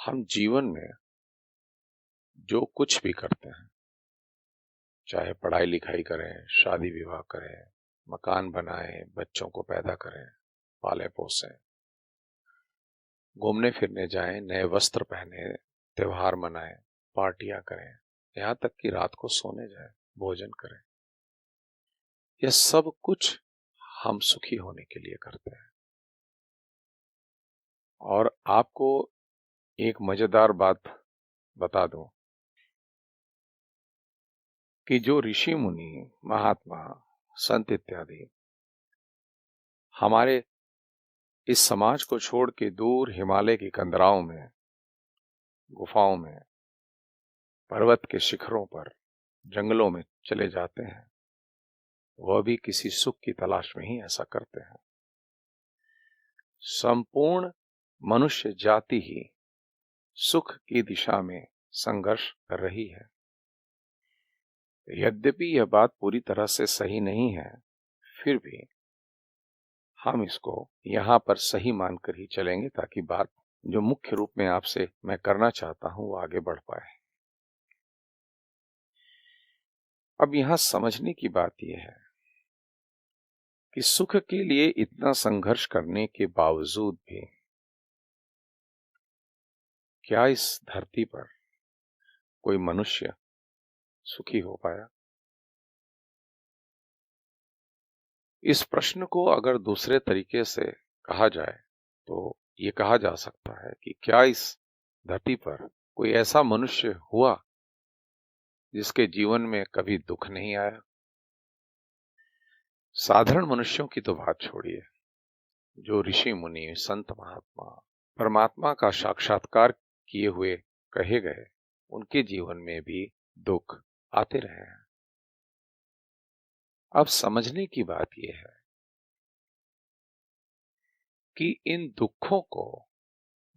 हम जीवन में जो कुछ भी करते हैं, चाहे पढ़ाई लिखाई करें, शादी विवाह करें, मकान बनाएं, बच्चों को पैदा करें, पाले पोसें, घूमने फिरने जाएं, नए वस्त्र पहने, त्योहार मनाएं, पार्टियां करें, यहाँ तक कि रात को सोने जाएं, भोजन करें, यह सब कुछ हम सुखी होने के लिए करते हैं। और आपको एक मजेदार बात बता दूं कि जो ऋषि मुनि, महात्मा, संत इत्यादि हमारे इस समाज को छोड़ के दूर हिमालय की कंदराओं में, गुफाओं में, पर्वत के शिखरों पर, जंगलों में चले जाते हैं, वह भी किसी सुख की तलाश में ही ऐसा करते हैं। संपूर्ण मनुष्य जाति ही सुख की दिशा में संघर्ष कर रही है। यद्यपि यह बात पूरी तरह से सही नहीं है, फिर भी हम इसको यहां पर सही मानकर ही चलेंगे ताकि बात जो मुख्य रूप में आपसे मैं करना चाहता हूं वो आगे बढ़ पाए। अब यहां समझने की बात यह है कि सुख के लिए इतना संघर्ष करने के बावजूद भी क्या इस धरती पर कोई मनुष्य सुखी हो पाया? इस प्रश्न को अगर दूसरे तरीके से कहा जाए तो ये कहा जा सकता है कि क्या इस धरती पर कोई ऐसा मनुष्य हुआ जिसके जीवन में कभी दुख नहीं आया? साधारण मनुष्यों की तो बात छोड़िए, जो ऋषि मुनि, संत महात्मा, परमात्मा का साक्षात्कार किए हुए कहे गए, उनके जीवन में भी दुख आते रहे हैं। अब समझने की बात यह है कि इन दुखों को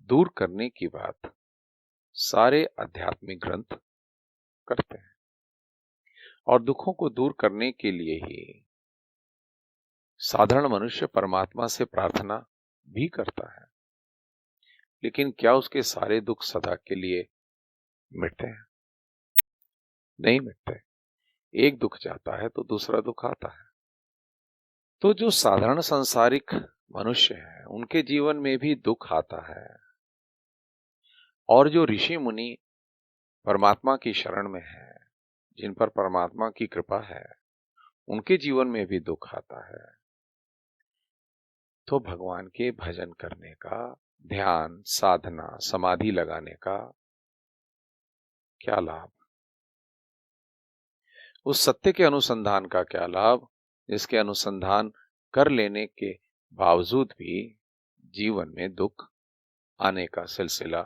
दूर करने की बात सारे आध्यात्मिक ग्रंथ करते हैं और दुखों को दूर करने के लिए ही साधारण मनुष्य परमात्मा से प्रार्थना भी करता है। लेकिन क्या उसके सारे दुख सदा के लिए मिटते हैं? नहीं मिटते। एक दुख जाता है तो दूसरा दुख आता है। तो जो साधारण सांसारिक मनुष्य हैं, उनके जीवन में भी दुख आता है, और जो ऋषि मुनि परमात्मा की शरण में हैं, जिन पर परमात्मा की कृपा है, उनके जीवन में भी दुख आता है। तो भगवान के भजन करने का, ध्यान, साधना, समाधि लगाने का क्या लाभ? उस सत्य के अनुसंधान का क्या लाभ जिसके अनुसंधान कर लेने के बावजूद भी जीवन में दुख आने का सिलसिला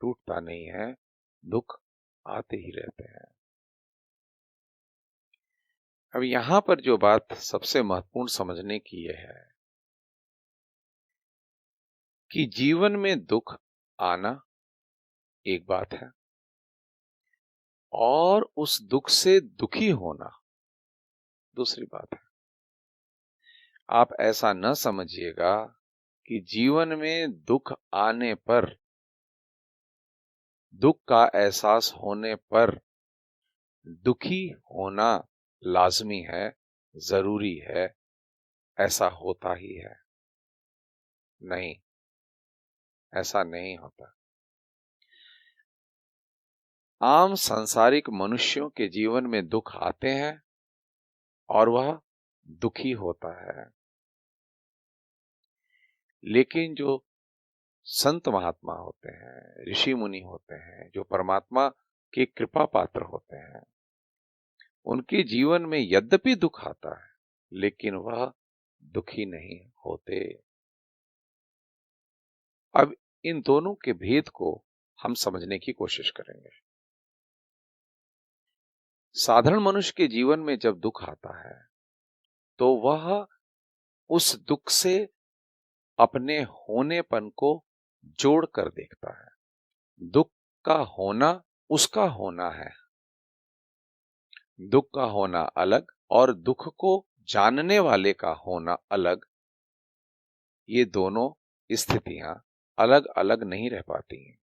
टूटता नहीं है, दुख आते ही रहते हैं। अब यहां पर जो बात सबसे महत्वपूर्ण समझने की यह है कि जीवन में दुख आना एक बात है और उस दुख से दुखी होना दूसरी बात है। आप ऐसा न समझिएगा कि जीवन में दुख आने पर, दुख का एहसास होने पर दुखी होना लाजमी है, जरूरी है, ऐसा होता ही है। नहीं, ऐसा नहीं होता। आम सांसारिक मनुष्यों के जीवन में दुख आते हैं और वह दुखी होता है, लेकिन जो संत महात्मा होते हैं, ऋषि मुनि होते हैं, जो परमात्मा के कृपा पात्र होते हैं, उनके जीवन में यद्यपि दुख आता है लेकिन वह दुखी नहीं होते। अब इन दोनों के भेद को हम समझने की कोशिश करेंगे। साधारण मनुष्य के जीवन में जब दुख आता है तो वह उस दुख से अपने होनेपन को जोड़ कर देखता है। दुख का होना उसका होना है, दुख का होना अलग और दुख को जानने वाले का होना अलग। ये दोनों स्थितियां अलग अलग नहीं रह पाती हैं।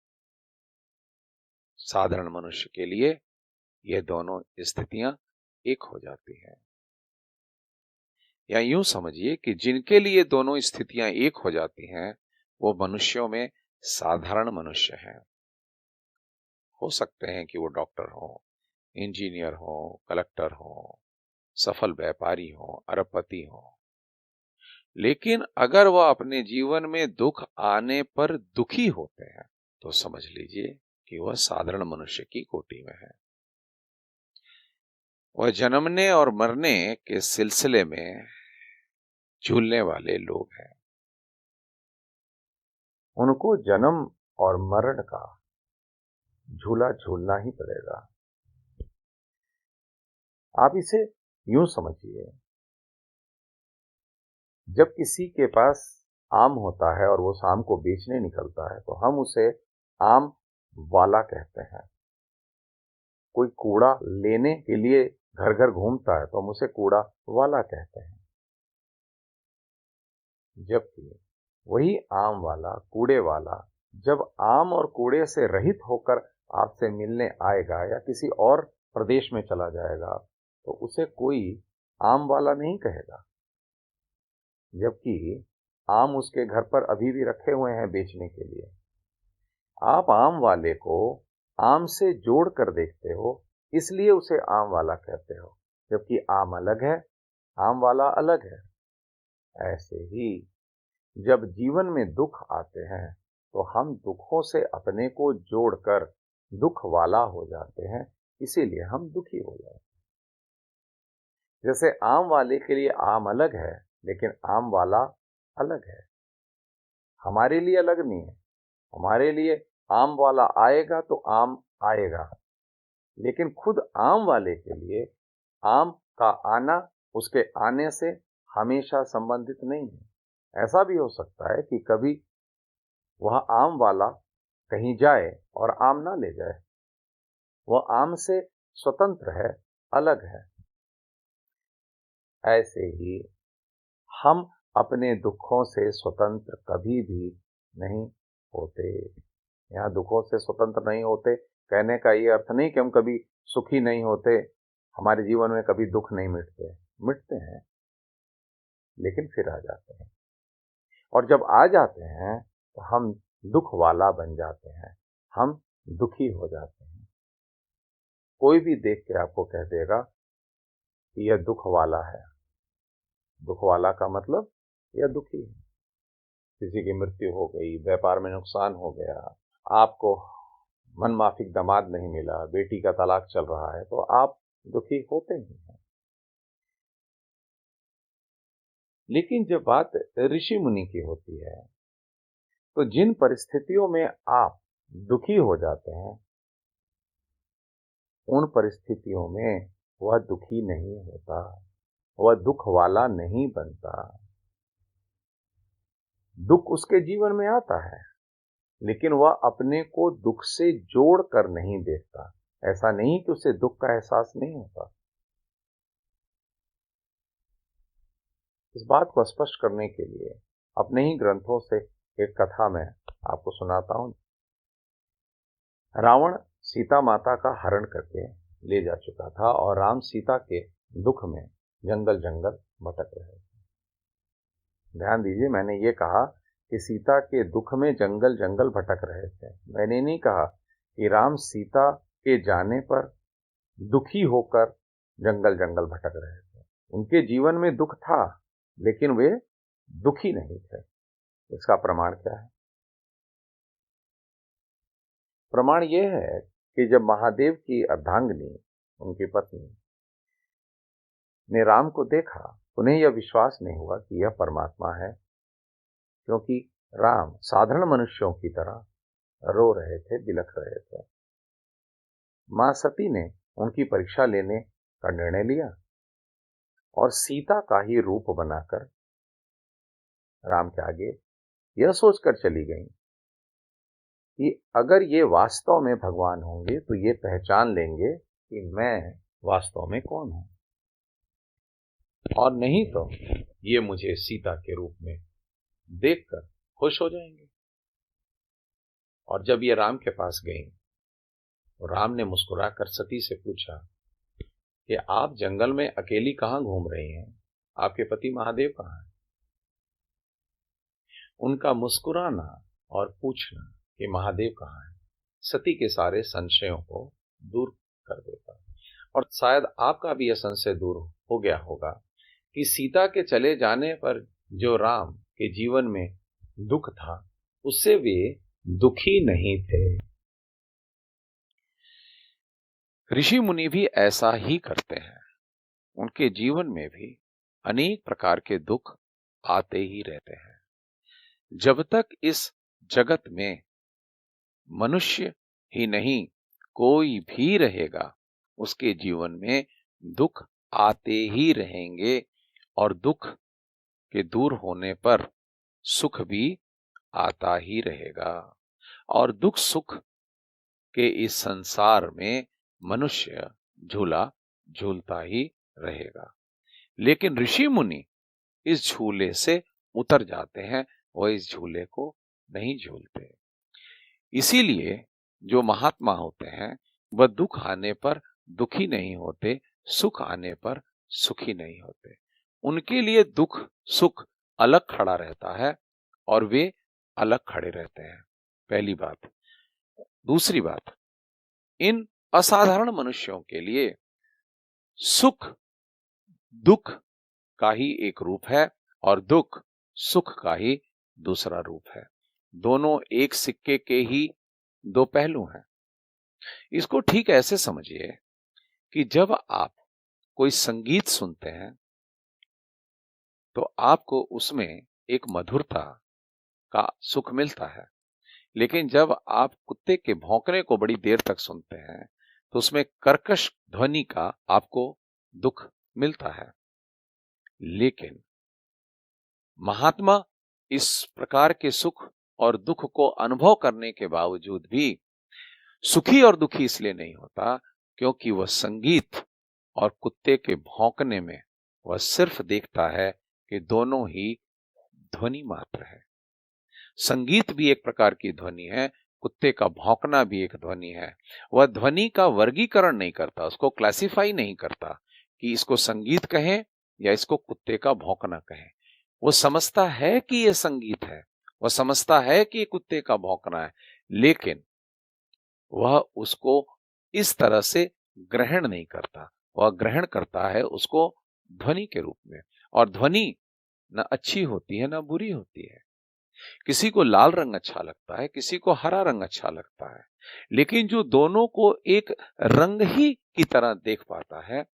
साधारण मनुष्य के लिए ये दोनों स्थितियां एक हो जाती हैं। या यूं समझिए कि जिनके लिए दोनों स्थितियां एक हो जाती हैं, वो मनुष्यों में साधारण मनुष्य हैं। हो सकते हैं कि वो डॉक्टर हो, इंजीनियर हो, कलेक्टर हो, सफल व्यापारी हो, अरबपति हो, लेकिन अगर वह अपने जीवन में दुख आने पर दुखी होते हैं तो समझ लीजिए कि वह साधारण मनुष्य की कोटि में है। वह जन्मने और मरने के सिलसिले में झूलने वाले लोग हैं। उनको जन्म और मरण का झूला झूलना ही पड़ेगा। आप इसे यूं समझिए, जब किसी के पास आम होता है और वो उस आम को बेचने निकलता है तो हम उसे आम वाला कहते हैं। कोई कूड़ा लेने के लिए घर घर घूमता है तो हम उसे कूड़ा वाला कहते हैं। जबकि वही आम वाला, कूड़े वाला, जब आम और कूड़े से रहित होकर आपसे मिलने आएगा या किसी और प्रदेश में चला जाएगा तो उसे कोई आम वाला नहीं कहेगा, जबकि आम उसके घर पर अभी भी रखे हुए हैं बेचने के लिए। आप आम वाले को आम से जोड़ कर देखते हो, इसलिए उसे आम वाला कहते हो, जबकि आम अलग है, आम वाला अलग है। ऐसे ही जब जीवन में दुख आते हैं तो हम दुखों से अपने को जोड़कर दुख वाला हो जाते हैं, इसीलिए हम दुखी हो जाते हैं। जैसे आम वाले के लिए आम अलग है लेकिन आम वाला अलग है, हमारे लिए अलग नहीं है। हमारे लिए आम वाला आएगा तो आम आएगा, लेकिन खुद आम वाले के लिए आम का आना उसके आने से हमेशा संबंधित नहीं है। ऐसा भी हो सकता है कि कभी वह आम वाला कहीं जाए और आम ना ले जाए, वह आम से स्वतंत्र है, अलग है। ऐसे ही हम अपने दुखों से स्वतंत्र कभी भी नहीं होते। यहाँ दुखों से स्वतंत्र नहीं होते कहने का ये अर्थ नहीं कि हम कभी सुखी नहीं होते, हमारे जीवन में कभी दुख नहीं मिटते हैं, लेकिन फिर आ जाते हैं। और जब आ जाते हैं तो हम दुख वाला बन जाते हैं, हम दुखी हो जाते हैं। कोई भी देख के आपको कह देगा कि यह दुख वाला है। दुख वाला का मतलब यह दुखी है। किसी की मृत्यु हो गई, व्यापार में नुकसान हो गया, आपको मनमाफिक दामाद नहीं मिला, बेटी का तलाक चल रहा है, तो आप दुखी होते ही हैं। लेकिन जब बात ऋषि मुनि की होती है तो जिन परिस्थितियों में आप दुखी हो जाते हैं, उन परिस्थितियों में वह दुखी नहीं होता, वह दुख वाला नहीं बनता। दुख उसके जीवन में आता है, लेकिन वह अपने को दुख से जोड़ कर नहीं देखता। ऐसा नहीं कि उसे दुख का एहसास नहीं होता। इस बात को स्पष्ट करने के लिए अपने ही ग्रंथों से एक कथा मैं आपको सुनाता हूं। रावण सीता माता का हरण करके ले जा चुका था और राम सीता के दुख में जंगल जंगल भटक रहे थे। ध्यान दीजिए, मैंने ये कहा कि सीता के दुख में जंगल जंगल भटक रहे थे। मैंने नहीं कहा कि राम सीता के जाने पर दुखी होकर जंगल जंगल भटक रहे थे। उनके जीवन में दुख था, लेकिन वे दुखी नहीं थे। इसका प्रमाण क्या है? प्रमाण यह है कि जब महादेव की अर्धांगिनी, उनकी पत्नी, ने राम को देखा, उन्हें यह विश्वास नहीं हुआ कि यह परमात्मा है, क्योंकि राम साधारण मनुष्यों की तरह रो रहे थे, बिलख रहे थे। मां सती ने उनकी परीक्षा लेने का निर्णय लिया और सीता का ही रूप बनाकर राम के आगे यह सोचकर चली गई कि अगर ये वास्तव में भगवान होंगे तो ये पहचान लेंगे कि मैं वास्तव में कौन हूं, और नहीं तो ये मुझे सीता के रूप में देखकर खुश हो जाएंगे। और जब ये राम के पास गई राम ने मुस्कुराकर सती से पूछा कि आप जंगल में अकेली कहाँ घूम रही हैं? आपके पति महादेव कहाँ हैं? उनका मुस्कुराना और पूछना कि महादेव कहाँ हैं सती के सारे संशयों को दूर कर देता। और शायद आपका भी यह संशय दूर हो गया होगा कि सीता के चले जाने पर जो राम के जीवन में दुख था, उससे वे दुखी नहीं थे। ऋषि मुनि भी ऐसा ही करते हैं। उनके जीवन में भी अनेक प्रकार के दुख आते ही रहते हैं। जब तक इस जगत में मनुष्य ही नहीं कोई भी रहेगा, उसके जीवन में दुख आते ही रहेंगे और दुख के दूर होने पर सुख भी आता ही रहेगा। और दुख सुख के इस संसार में मनुष्य झूला झूलता ही रहेगा। लेकिन ऋषि मुनि इस झूले से उतर जाते हैं, वह इस झूले को नहीं झूलते। इसीलिए जो महात्मा होते हैं वह दुख आने पर दुखी नहीं होते, सुख आने पर सुखी नहीं होते। उनके लिए दुख सुख अलग खड़ा रहता है और वे अलग खड़े रहते हैं, पहली बात। दूसरी बात, इन असाधारण मनुष्यों के लिए सुख दुख का ही एक रूप है और दुख सुख का ही दूसरा रूप है। दोनों एक सिक्के के ही दो पहलू हैं। इसको ठीक ऐसे समझिए कि जब आप कोई संगीत सुनते हैं तो आपको उसमें एक मधुरता का सुख मिलता है, लेकिन जब आप कुत्ते के भौंकने को बड़ी देर तक सुनते हैं तो उसमें कर्कश ध्वनि का आपको दुख मिलता है। लेकिन महात्मा इस प्रकार के सुख और दुख को अनुभव करने के बावजूद भी सुखी और दुखी इसलिए नहीं होता क्योंकि वह संगीत और कुत्ते के भौंकने में वह सिर्फ देखता है कि दोनों ही ध्वनि मात्र है। संगीत भी एक प्रकार की ध्वनि है, कुत्ते का भौंकना भी एक ध्वनि है। वह ध्वनि का वर्गीकरण नहीं करता, उसको क्लासिफाई नहीं करता कि इसको संगीत कहें या इसको कुत्ते का भौंकना कहें। वो समझता है कि यह संगीत है, वह समझता है कि कुत्ते का भौंकना है, लेकिन वह उसको इस तरह से ग्रहण नहीं करता। वह ग्रहण करता है उसको ध्वनि के रूप में। और ध्वनि न अच्छी होती है न बुरी होती है। किसी को लाल रंग अच्छा लगता है, किसी को हरा रंग अच्छा लगता है, लेकिन जो दोनों को एक रंग ही की तरह देख पाता है,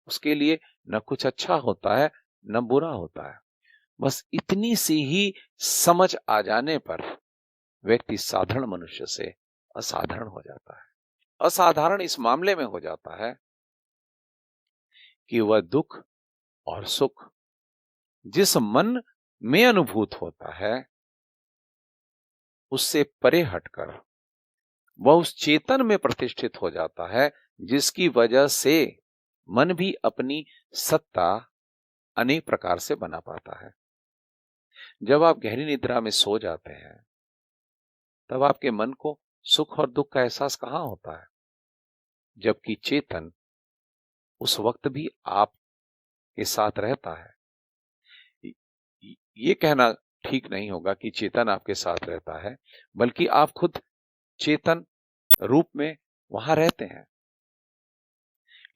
उसके लिए न कुछ अच्छा होता है न बुरा होता है। बस इतनी सी ही समझ आ जाने पर व्यक्ति साधारण मनुष्य से असाधारण हो जाता है। असाधारण इस मामले में हो जाता है कि वह दुख और सुख जिस मन में अनुभूत होता है उससे परे हटकर वह उस चेतन में प्रतिष्ठित हो जाता है, जिसकी वजह से मन भी अपनी सत्ता अनेक प्रकार से बना पाता है। जब आप गहरी निद्रा में सो जाते हैं तब आपके मन को सुख और दुख का एहसास कहां होता है, जबकि चेतन उस वक्त भी आप के साथ रहता है। ये कहना ठीक नहीं होगा कि चेतन आपके साथ रहता है, बल्कि आप खुद चेतन रूप में वहां रहते हैं।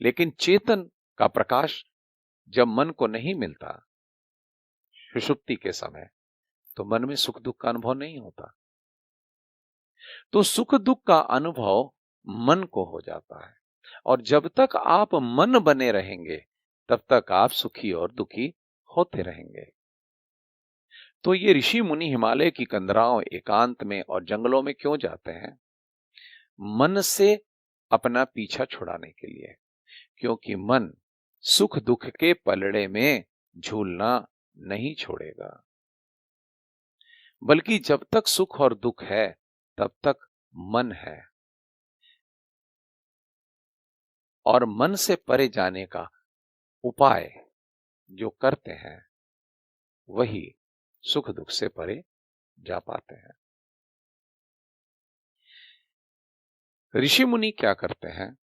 लेकिन चेतन का प्रकाश जब मन को नहीं मिलता सुषुप्ति के समय, तो मन में सुख दुख का अनुभव नहीं होता। तो सुख दुख का अनुभव मन को हो जाता है, और जब तक आप मन बने रहेंगे तब तक आप सुखी और दुखी होते रहेंगे। तो ये ऋषि मुनि हिमालय की कंदराओं एकांत में और जंगलों में क्यों जाते हैं? मन से अपना पीछा छुड़ाने के लिए, क्योंकि मन सुख दुख के पलड़े में झूलना नहीं छोड़ेगा, बल्कि जब तक सुख और दुख है तब तक मन है। और मन से परे जाने का उपाय जो करते हैं वही सुख दुख से परे जा पाते हैं। ऋषि मुनि क्या करते हैं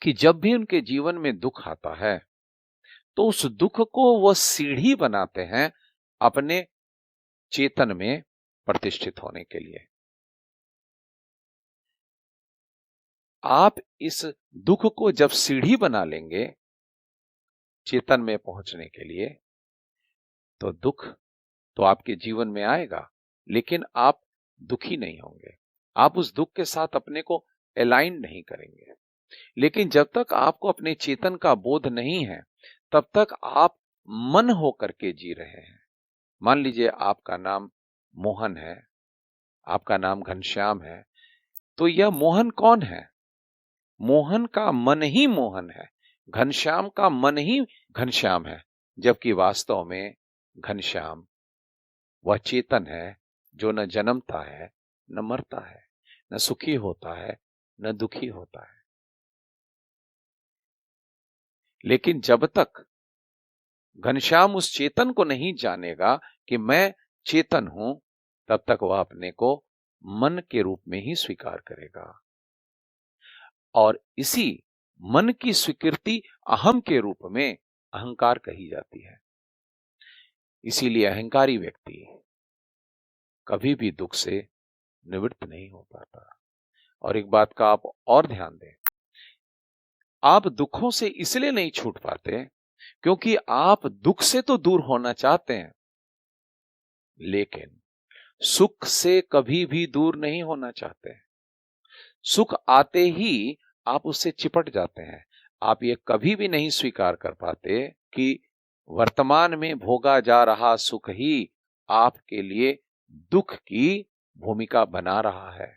कि जब भी उनके जीवन में दुख आता है तो उस दुख को वह सीढ़ी बनाते हैं अपने चेतन में प्रतिष्ठित होने के लिए। आप इस दुख को जब सीढ़ी बना लेंगे चेतन में पहुंचने के लिए, तो दुख तो आपके जीवन में आएगा, लेकिन आप दुखी नहीं होंगे। आप उस दुख के साथ अपने को अलाइन नहीं करेंगे। लेकिन जब तक आपको अपने चेतन का बोध नहीं है, तब तक आप मन होकर के जी रहे हैं। मान लीजिए आपका नाम मोहन है, आपका नाम घनश्याम है, तो यह मोहन कौन है? मोहन का मन ही मोहन है, घनश्याम का मन ही घनश्याम है, जबकि वास्तव में घनश्याम वह चेतन है जो न जन्मता है न मरता है, न सुखी होता है न दुखी होता है। लेकिन जब तक घनश्याम उस चेतन को नहीं जानेगा कि मैं चेतन हूं, तब तक वह अपने को मन के रूप में ही स्वीकार करेगा। और इसी मन की स्वीकृति अहम के रूप में अहंकार कही जाती है। इसीलिए अहंकारी व्यक्ति कभी भी दुख से निवृत्त नहीं हो पाता। और एक बात का आप और ध्यान दें, आप दुखों से इसलिए नहीं छूट पाते क्योंकि आप दुख से तो दूर होना चाहते हैं, लेकिन सुख से कभी भी दूर नहीं होना चाहते। सुख आते ही आप उससे चिपट जाते हैं। आप ये कभी भी नहीं स्वीकार कर पाते कि वर्तमान में भोगा जा रहा सुख ही आपके लिए दुख की भूमिका बना रहा है।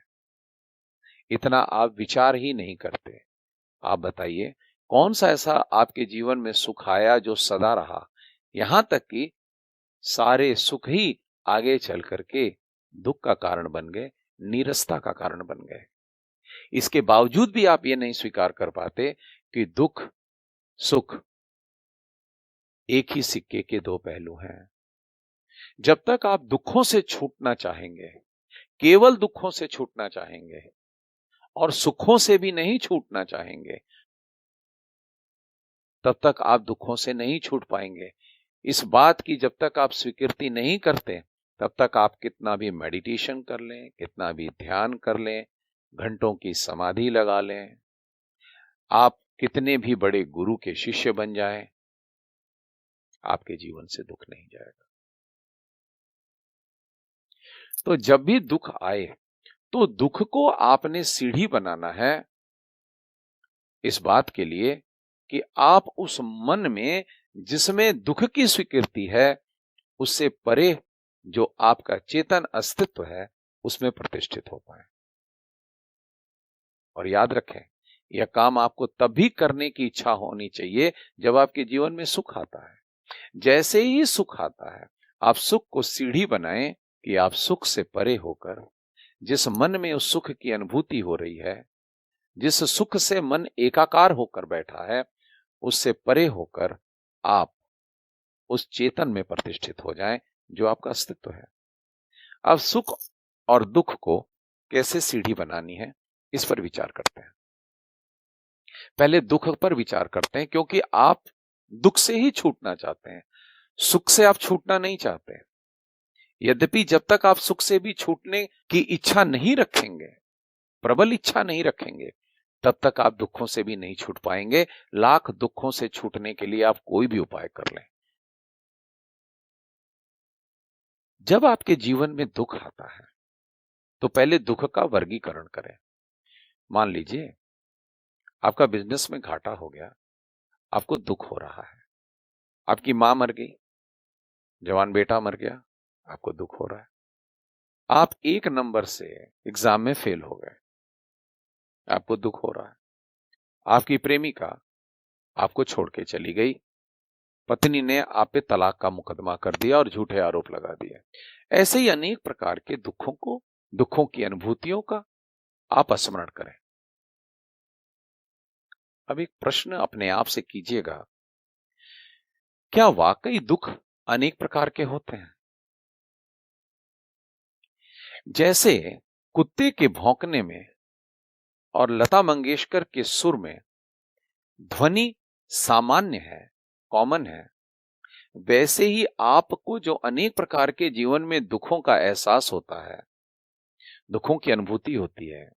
इतना आप विचार ही नहीं करते। आप बताइए, कौन सा ऐसा आपके जीवन में सुख आया जो सदा रहा? यहां तक कि सारे सुख ही आगे चल करके दुख का कारण बन गए, नीरसता का कारण बन गए। इसके बावजूद भी आप ये नहीं स्वीकार कर पाते कि दुख सुख एक ही सिक्के के दो पहलू हैं। जब तक आप दुखों से छूटना चाहेंगे, केवल दुखों से छूटना चाहेंगे और सुखों से भी नहीं छूटना चाहेंगे, तब तक आप दुखों से नहीं छूट पाएंगे। इस बात की जब तक आप स्वीकृति नहीं करते, तब तक आप कितना भी मेडिटेशन कर लें, कितना भी ध्यान कर लें, घंटों की समाधि लगा लें, आप कितने भी बड़े गुरु के शिष्य बन जाएं, आपके जीवन से दुख नहीं जाएगा। तो जब भी दुख आए, तो दुख को आपने सीढ़ी बनाना है इस बात के लिए कि आप उस मन में जिसमें दुख की स्वीकृति है, उससे परे जो आपका चेतन अस्तित्व है, उसमें प्रतिष्ठित हो पाए। और याद रखें, यह काम आपको तब भी करने की इच्छा होनी चाहिए जब आपके जीवन में सुख आता है। जैसे ही सुख आता है, आप सुख को सीढ़ी बनाएं कि आप सुख से परे होकर, जिस मन में उस सुख की अनुभूति हो रही है, जिस सुख से मन एकाकार होकर बैठा है, उससे परे होकर आप उस चेतन में प्रतिष्ठित हो जाएं जो आपका अस्तित्व है। अब सुख और दुख को कैसे सीढ़ी बनानी है, इस पर विचार करते हैं। पहले दुख पर विचार करते हैं, क्योंकि आप दुख से ही छूटना चाहते हैं, सुख से आप छूटना नहीं चाहते। यद्यपि जब तक आप सुख से भी छूटने की इच्छा नहीं रखेंगे, प्रबल इच्छा नहीं रखेंगे, तब तक आप दुखों से भी नहीं छूट पाएंगे। लाख दुखों से छूटने के लिए आप कोई भी उपाय कर लें। जब आपके जीवन में दुख आता है, तो पहले दुख का वर्गीकरण करें। मान लीजिए आपका बिजनेस में घाटा हो गया, आपको दुख हो रहा है। आपकी मां मर गई, जवान बेटा मर गया, आपको दुख हो रहा है। आप एक नंबर से एग्जाम में फेल हो गए, आपको दुख हो रहा है। आपकी प्रेमिका आपको छोड़ के चली गई, पत्नी ने आप पे तलाक का मुकदमा कर दिया और झूठे आरोप लगा दिए। ऐसे ही अनेक प्रकार के दुखों की अनुभूतियों का आप स्मरण करें। अब एक प्रश्न अपने आप से कीजिएगा, क्या वाकई दुख अनेक प्रकार के होते हैं? जैसे कुत्ते के भौंकने में और लता मंगेशकर के सुर में ध्वनि सामान्य है, कॉमन है, वैसे ही आपको जो अनेक प्रकार के जीवन में दुखों का एहसास होता है, दुखों की अनुभूति होती है,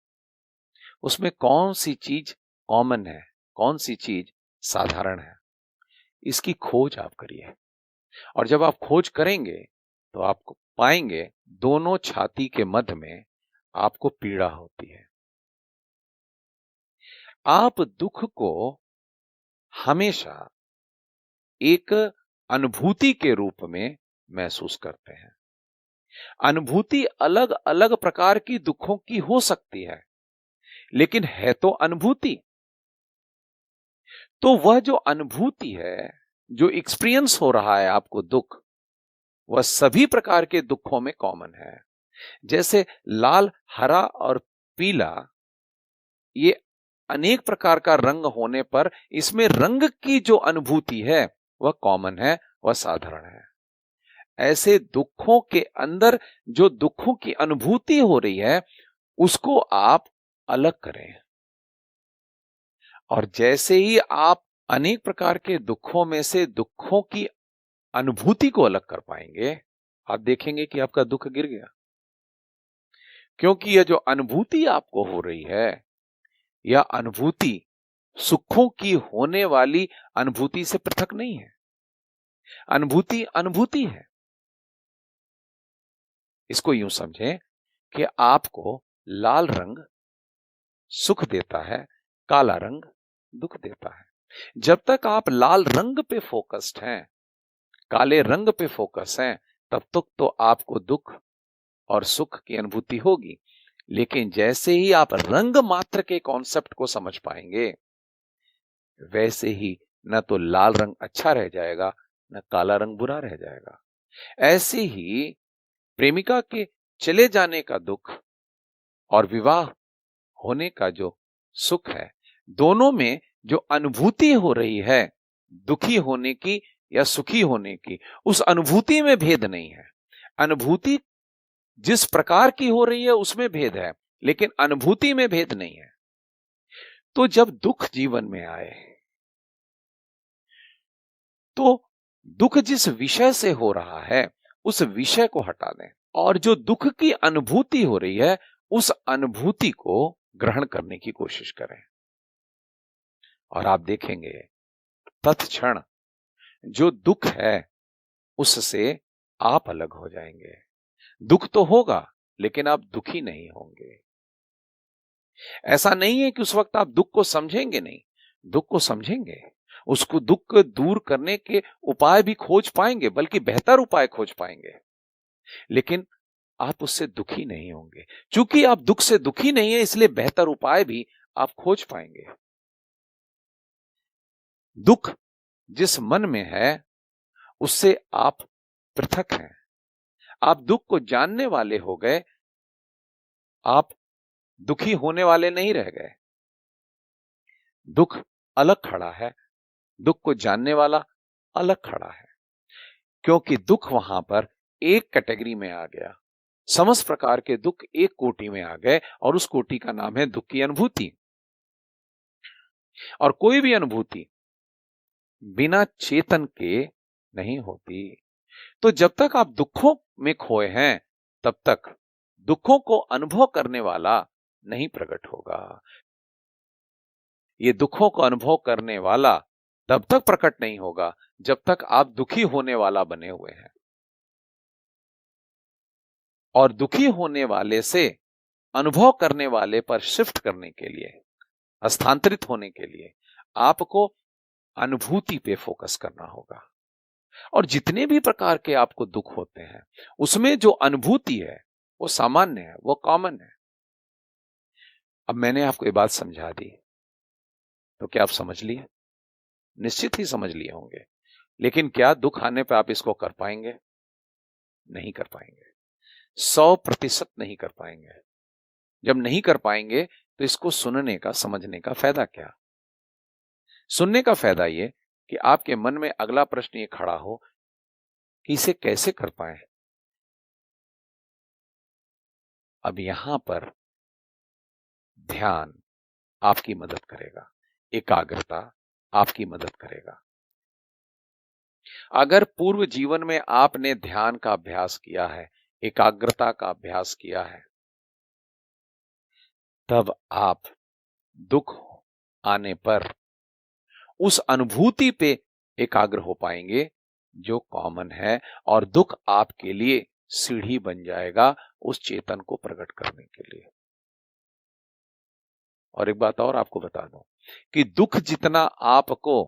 उसमें कौन सी चीज कॉमन है, कौन सी चीज साधारण है, इसकी खोज आप करिए। और जब आप खोज करेंगे तो आपको पाएंगे दोनों छाती के मध्य में आपको पीड़ा होती है। आप दुख को हमेशा एक अनुभूति के रूप में महसूस करते हैं। अनुभूति अलग अलग प्रकार की दुखों की हो सकती है, लेकिन है तो अनुभूति। तो वह जो अनुभूति है, जो एक्सपीरियंस हो रहा है आपको दुख, वह सभी प्रकार के दुखों में कॉमन है। जैसे लाल, हरा और पीला, ये अनेक प्रकार का रंग होने पर इसमें रंग की जो अनुभूति है वह कॉमन है, वह साधारण है। ऐसे दुखों के अंदर जो दुखों की अनुभूति हो रही है उसको आप अलग करें। और जैसे ही आप अनेक प्रकार के दुखों में से दुखों की अनुभूति को अलग कर पाएंगे, आप देखेंगे कि आपका दुख गिर गया। क्योंकि यह जो अनुभूति आपको हो रही है, यह अनुभूति सुखों की होने वाली अनुभूति से पृथक नहीं है। अनुभूति अनुभूति है। इसको यूं समझें कि आपको लाल रंग सुख देता है, काला रंग दुख देता है। जब तक आप लाल रंग पे फोकस्ड हैं, काले रंग पे फोकस हैं, तब तक तो आपको दुख और सुख की अनुभूति होगी। लेकिन जैसे ही आप रंग मात्र के कॉन्सेप्ट को समझ पाएंगे, वैसे ही न तो लाल रंग अच्छा रह जाएगा, न काला रंग बुरा रह जाएगा। ऐसे ही प्रेमिका के चले जाने का दुख और विवाह होने का जो सुख है, दोनों में जो अनुभूति हो रही है दुखी होने की या सुखी होने की, उस अनुभूति में भेद नहीं है। अनुभूति जिस प्रकार की हो रही है उसमें भेद है, लेकिन अनुभूति में भेद नहीं है। तो जब दुख जीवन में आए तो दुख जिस विषय से हो रहा है उस विषय को हटा दें, और जो दुख की अनुभूति हो रही है उस अनुभूति को ग्रहण करने की कोशिश करें। और आप देखेंगे तत्क्षण जो दुख है उससे आप अलग हो जाएंगे। दुख तो होगा लेकिन आप दुखी नहीं होंगे। ऐसा नहीं है कि उस वक्त आप दुख को समझेंगे नहीं, दुख को समझेंगे, उसको दुख को दूर करने के उपाय भी खोज पाएंगे, बल्कि बेहतर उपाय खोज पाएंगे, लेकिन आप उससे दुखी नहीं होंगे। चूंकि आप दुख से दुखी नहीं है, इसलिए बेहतर उपाय भी आप खोज पाएंगे। दुख जिस मन में है उससे आप पृथक हैं। आप दुख को जानने वाले हो गए, आप दुखी होने वाले नहीं रह गए। दुख अलग खड़ा है, दुख को जानने वाला अलग खड़ा है। क्योंकि दुख वहां पर एक कैटेगरी में आ गया, समस्त प्रकार के दुख एक कोटि में आ गए, और उस कोटि का नाम है दुख की अनुभूति। और कोई भी अनुभूति बिना चेतन के नहीं होती। तो जब तक आप दुखों में खोए हैं, तब तक दुखों को अनुभव करने वाला नहीं प्रकट होगा। ये दुखों को अनुभव करने वाला तब तक प्रकट नहीं होगा जब तक आप दुखी होने वाला बने हुए हैं। और दुखी होने वाले से अनुभव करने वाले पर शिफ्ट करने के लिए, हस्तांतरित होने के लिए आपको अनुभूति पे फोकस करना होगा। और जितने भी प्रकार के आपको दुख होते हैं उसमें जो अनुभूति है वो सामान्य है, वो कॉमन है। अब मैंने आपको ये बात समझा दी, तो क्या आप समझ लिए? निश्चित ही समझ लिए होंगे। लेकिन क्या दुख आने पे आप इसको कर पाएंगे? नहीं कर पाएंगे, 100% नहीं कर पाएंगे। जब नहीं कर पाएंगे तो इसको सुनने का, समझने का फायदा क्या? सुनने का फायदा ये कि आपके मन में अगला प्रश्न ये खड़ा हो कि इसे कैसे कर पाए। अब यहां पर ध्यान, आपकी मदद करेगा, एकाग्रता आपकी मदद करेगा। अगर पूर्व जीवन में आपने ध्यान का अभ्यास किया है, एकाग्रता का अभ्यास किया है, तब आप दुख आने पर उस अनुभूति पे एकाग्र हो पाएंगे जो कॉमन है, और दुख आपके लिए सीढ़ी बन जाएगा उस चेतन को प्रकट करने के लिए। और एक बात और आपको बता दूं कि दुख जितना आपको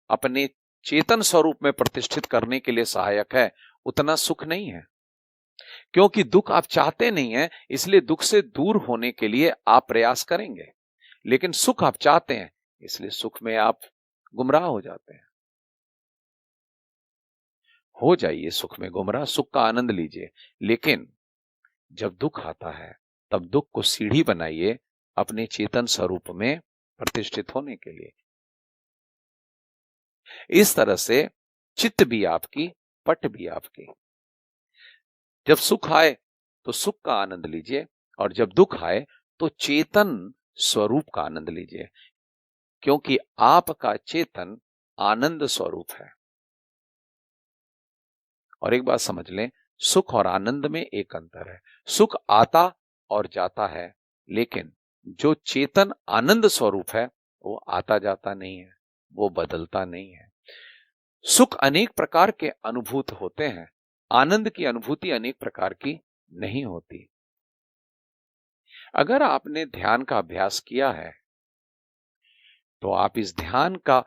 अपने चेतन स्वरूप में प्रतिष्ठित करने के लिए सहायक है, उतना सुख नहीं है। क्योंकि दुख आप चाहते नहीं है, इसलिए दुख से दूर होने के लिए आप प्रयास करेंगे, लेकिन सुख आप चाहते हैं, इसलिए सुख में आप गुमराह हो जाते हैं। हो जाइए सुख में गुमराह, सुख का आनंद लीजिए, लेकिन जब दुख आता है तब दुख को सीढ़ी बनाइए अपने चेतन स्वरूप में प्रतिष्ठित होने के लिए। इस तरह से चित्त भी आपकी, पट भी आपकी। जब सुख आए तो सुख का आनंद लीजिए, और जब दुख आए तो चेतन स्वरूप का आनंद लीजिए, क्योंकि आपका चेतन आनंद स्वरूप है। और एक बात समझ लें, सुख और आनंद में एक अंतर है। सुख आता और जाता है, लेकिन जो चेतन आनंद स्वरूप है वो आता जाता नहीं है, वो बदलता नहीं है। सुख अनेक प्रकार के अनुभूत होते हैं, आनंद की अनुभूति अनेक प्रकार की नहीं होती। अगर आपने ध्यान का अभ्यास किया है तो आप इस ध्यान का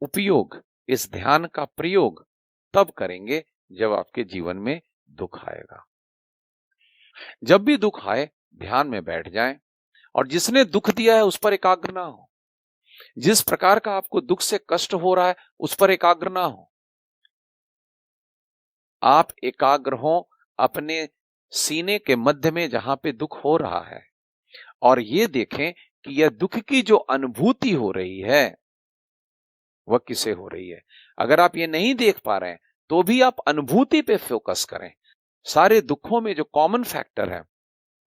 उपयोग, इस ध्यान का प्रयोग तब करेंगे जब आपके जीवन में दुख आएगा। जब भी दुख आए ध्यान में बैठ जाएं, और जिसने दुख दिया है उस पर एकाग्र ना हो। जिस प्रकार का आपको दुख से कष्ट हो रहा है उस पर एकाग्र ना हो। आप एकाग्र हो अपने सीने के मध्य में जहां पे दुख हो रहा है, और ये देखें कि यह दुख की जो अनुभूति हो रही है वह किसे हो रही है। अगर आप ये नहीं देख पा रहे हैं तो भी आप अनुभूति पे फोकस करें। सारे दुखों में जो कॉमन फैक्टर है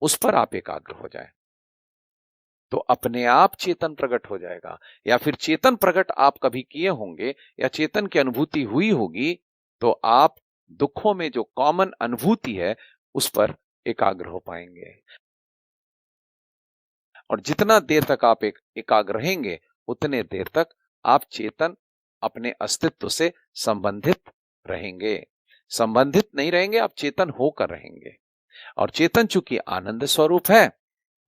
उस पर आप एकाग्र हो जाएं, तो अपने आप चेतन प्रकट हो जाएगा। या फिर चेतन प्रकट आप कभी किए होंगे या चेतन की अनुभूति हुई होगी, तो आप दुखों में जो कॉमन अनुभूति है उस पर एकाग्र हो पाएंगे। और जितना देर तक आप एकाग्र रहेंगे उतने देर तक आप चेतन अपने अस्तित्व से संबंधित रहेंगे। संबंधित नहीं रहेंगे, आप चेतन होकर रहेंगे। और चेतन चूंकि आनंद स्वरूप है,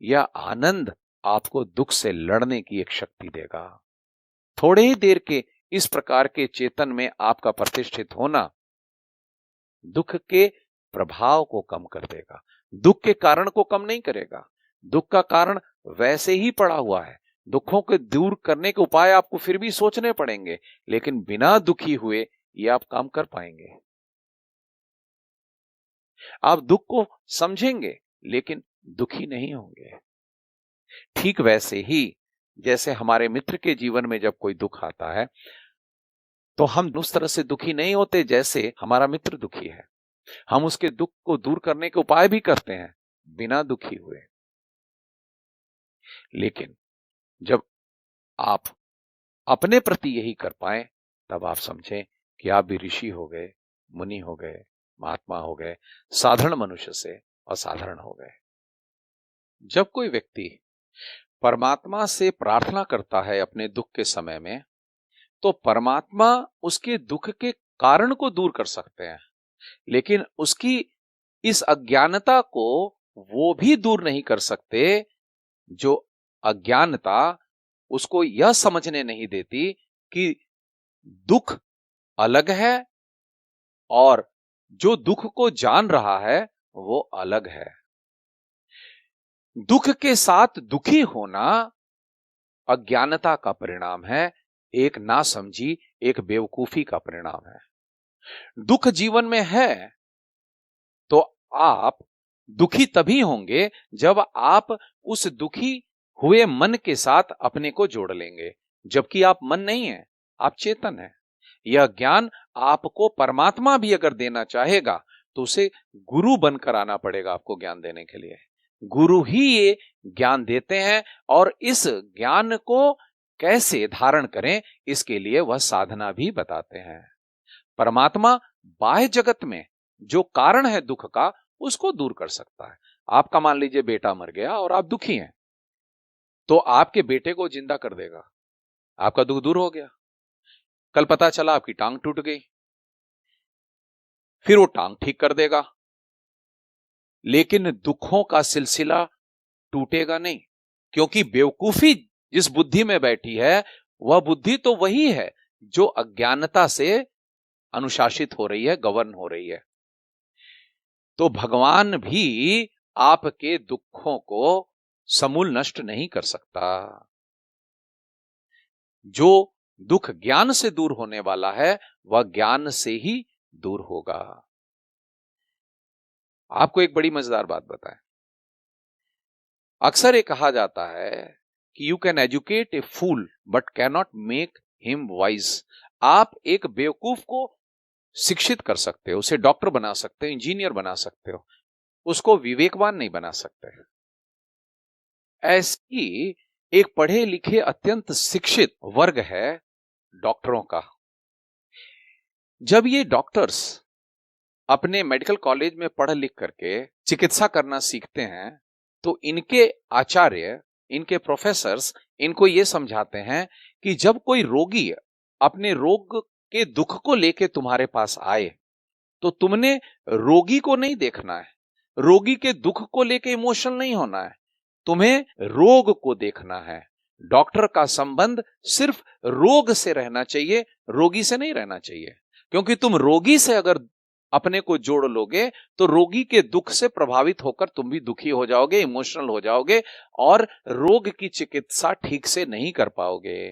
यह आनंद आपको दुख से लड़ने की एक शक्ति देगा। थोड़े ही देर के इस प्रकार के चेतन में आपका प्रतिष्ठित होना दुख के प्रभाव को कम कर देगा, दुख के कारण को कम नहीं करेगा। दुख का कारण वैसे ही पड़ा हुआ है, दुखों को दूर करने के उपाय आपको फिर भी सोचने पड़ेंगे, लेकिन बिना दुखी हुए ये आप काम कर पाएंगे। आप दुख को समझेंगे लेकिन दुखी नहीं होंगे। ठीक वैसे ही जैसे हमारे मित्र के जीवन में जब कोई दुख आता है तो हम उस तरह से दुखी नहीं होते जैसे हमारा मित्र दुखी है। हम उसके दुख को दूर करने के उपाय भी करते हैं बिना दुखी हुए। लेकिन जब आप अपने प्रति यही कर पाए तब आप समझें कि आप भी ऋषि हो गए, मुनि हो गए, महात्मा हो गए, साधारण मनुष्य से असाधारण हो गए। जब कोई व्यक्ति परमात्मा से प्रार्थना करता है अपने दुख के समय में, तो परमात्मा उसके दुख के कारण को दूर कर सकते हैं, लेकिन उसकी इस अज्ञानता को वो भी दूर नहीं कर सकते जो अज्ञानता उसको यह समझने नहीं देती कि दुख अलग है और जो दुख को जान रहा है वो अलग है। दुख के साथ दुखी होना अज्ञानता का परिणाम है, एक नासमझी, एक बेवकूफी का परिणाम है। दुख जीवन में है तो आप दुखी तभी होंगे जब आप उस दुखी हुए मन के साथ अपने को जोड़ लेंगे, जबकि आप मन नहीं है, आप चेतन है। यह ज्ञान आपको परमात्मा भी अगर देना चाहेगा तो उसे गुरु बनकर आना पड़ेगा आपको ज्ञान देने के लिए। गुरु ही ये ज्ञान देते हैं और इस ज्ञान को कैसे धारण करें इसके लिए वह साधना भी बताते हैं। परमात्मा बाह्य जगत में जो कारण है दुख का उसको दूर कर सकता है। आपका मान लीजिए बेटा मर गया और आप दुखी हैं, तो आपके बेटे को जिंदा कर देगा, आपका दुख दूर हो गया। कल पता चला आपकी टांग टूट गई, फिर वो टांग ठीक कर देगा, लेकिन दुखों का सिलसिला टूटेगा नहीं, क्योंकि बेवकूफी जिस बुद्धि में बैठी है वह बुद्धि तो वही है जो अज्ञानता से अनुशासित हो रही है, गवर्न हो रही है। तो भगवान भी आपके दुखों को समूल नष्ट नहीं कर सकता। जो दुख ज्ञान से दूर होने वाला है वह ज्ञान से ही दूर होगा। आपको एक बड़ी मजेदार बात बताएं, अक्सर ये कहा जाता है कि you can educate a fool but can not make him wise. आप एक बेवकूफ को शिक्षित कर सकते हो, उसे डॉक्टर बना सकते हो, इंजीनियर बना सकते हो, उसको विवेकवान नहीं बना सकते। ऐसी एक पढ़े लिखे अत्यंत शिक्षित वर्ग है डॉक्टरों का। जब ये डॉक्टर्स अपने मेडिकल कॉलेज में पढ़ लिख करके चिकित्सा करना सीखते हैं तो इनके आचार्य, इनके प्रोफेसर्स इनको ये समझाते हैं कि जब कोई रोगी अपने रोग के दुख को लेके तुम्हारे पास आए तो तुमने रोगी को नहीं देखना है, रोगी के दुख को लेके इमोशनल नहीं होना है, तुम्हें रोग को देखना है। डॉक्टर का संबंध सिर्फ रोग से रहना चाहिए, रोगी से नहीं रहना चाहिए, क्योंकि तुम रोगी से अगर अपने को जोड़ लोगे तो रोगी के दुख से प्रभावित होकर तुम भी दुखी हो जाओगे, इमोशनल हो जाओगे और रोग की चिकित्सा ठीक से नहीं कर पाओगे।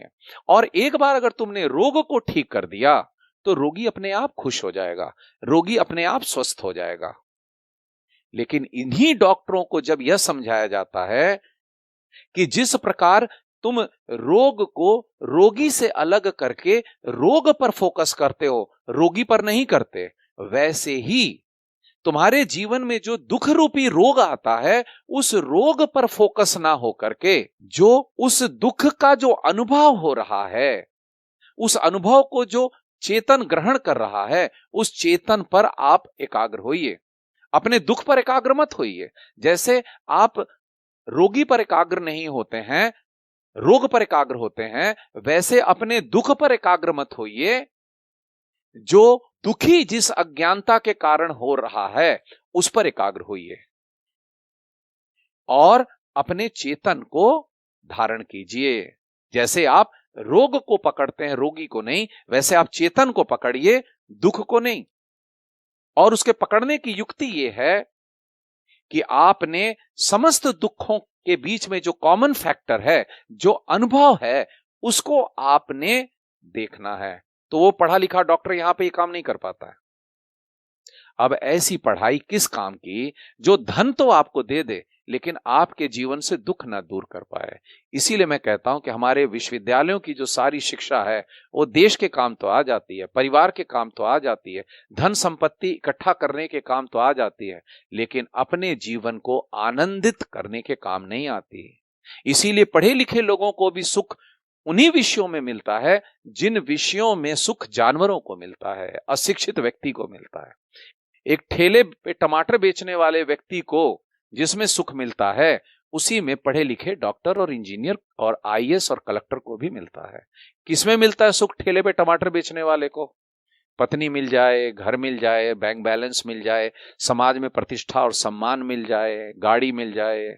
और एक बार अगर तुमने रोग को ठीक कर दिया तो रोगी अपने आप खुश हो जाएगा, रोगी अपने आप स्वस्थ हो जाएगा। लेकिन इन्हीं डॉक्टरों को जब यह समझाया जाता है कि जिस प्रकार तुम रोग को रोगी से अलग करके रोग पर फोकस करते हो, रोगी पर नहीं करते, वैसे ही तुम्हारे जीवन में जो दुख रूपी रोग आता है उस रोग पर फोकस ना हो करके जो उस दुख का जो अनुभव हो रहा है, उस अनुभव को जो चेतन ग्रहण कर रहा है, उस चेतन पर आप एकाग्र होइए, अपने दुख पर एकाग्र मत होइए। जैसे आप रोगी पर एकाग्र नहीं होते हैं, रोग पर एकाग्र होते हैं, वैसे अपने दुख पर एकाग्र मत होइए। जो दुखी जिस अज्ञानता के कारण हो रहा है उस पर एकाग्र होइए और अपने चेतन को धारण कीजिए। जैसे आप रोग को पकड़ते हैं, रोगी को नहीं, वैसे आप चेतन को पकड़िए, दुख को नहीं। और उसके पकड़ने की युक्ति यह है कि आपने समस्त दुखों के बीच में जो कॉमन फैक्टर है, जो अनुभव है, उसको आपने देखना है। तो वो पढ़ा लिखा डॉक्टर यहां पे ये काम नहीं कर पाता है। अब ऐसी पढ़ाई किस काम की जो धन तो आपको दे दे लेकिन आपके जीवन से दुख ना दूर कर पाए। इसीलिए मैं कहता हूं कि हमारे विश्वविद्यालयों की जो सारी शिक्षा है वो देश के काम तो आ जाती है, परिवार के काम तो आ जाती है, धन संपत्ति इकट्ठा करने के काम तो आ जाती है, लेकिन अपने जीवन को आनंदित करने के काम नहीं आती। इसीलिए पढ़े लिखे लोगों को भी सुख उन्हीं विषयों में मिलता है जिन विषयों में सुख जानवरों को मिलता है, अशिक्षित व्यक्ति को मिलता है। एक ठेले पे टमाटर बेचने वाले व्यक्ति को जिसमें सुख मिलता है उसी में पढ़े लिखे डॉक्टर और इंजीनियर और आईएएस और कलेक्टर को भी मिलता है। किसमें मिलता है सुख ठेले पे टमाटर बेचने वाले को? पत्नी मिल जाए, घर मिल जाए, बैंक बैलेंस मिल जाए, समाज में प्रतिष्ठा और सम्मान मिल जाए, गाड़ी मिल जाए,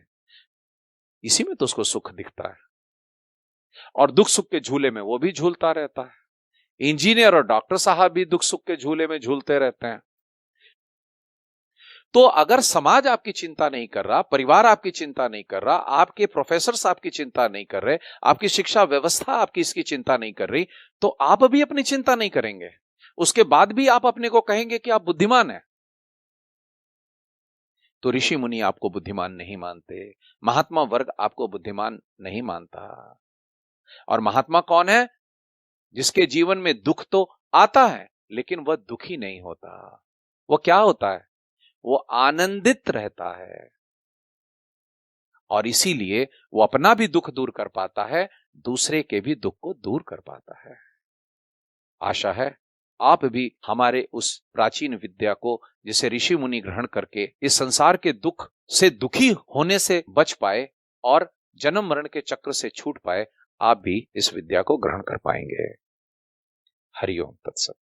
इसी में तो उसको सुख दिखता है। और दुख सुख के झूले में वो भी झूलता रहता है। इंजीनियर और डॉक्टर साहब भी दुख सुख के झूले में झूलते रहते हैं। तो अगर समाज आपकी चिंता नहीं कर रहा, परिवार आपकी चिंता नहीं कर रहा, आपके प्रोफेसर्स आपकी चिंता नहीं कर रहे, आपकी शिक्षा व्यवस्था आपकी इसकी चिंता नहीं कर रही, तो आप भी अपनी चिंता नहीं करेंगे। उसके बाद भी आप अपने को कहेंगे कि आप बुद्धिमान हैं। तो ऋषि मुनि आपको बुद्धिमान नहीं मानते, महात्मा वर्ग आपको बुद्धिमान नहीं मानता। और महात्मा कौन है? जिसके जीवन में दुख तो आता है लेकिन वह दुखी नहीं होता। वो क्या होता है? वो आनंदित रहता है। और इसीलिए वो अपना भी दुख दूर कर पाता है, दूसरे के भी दुख को दूर कर पाता है। आशा है आप भी हमारे उस प्राचीन विद्या को, जिसे ऋषि मुनि ग्रहण करके इस संसार के दुख से दुखी होने से बच पाए और जन्म मरण के चक्र से छूट पाए, आप भी इस विद्या को ग्रहण कर पाएंगे। हरि ओम तत्सत।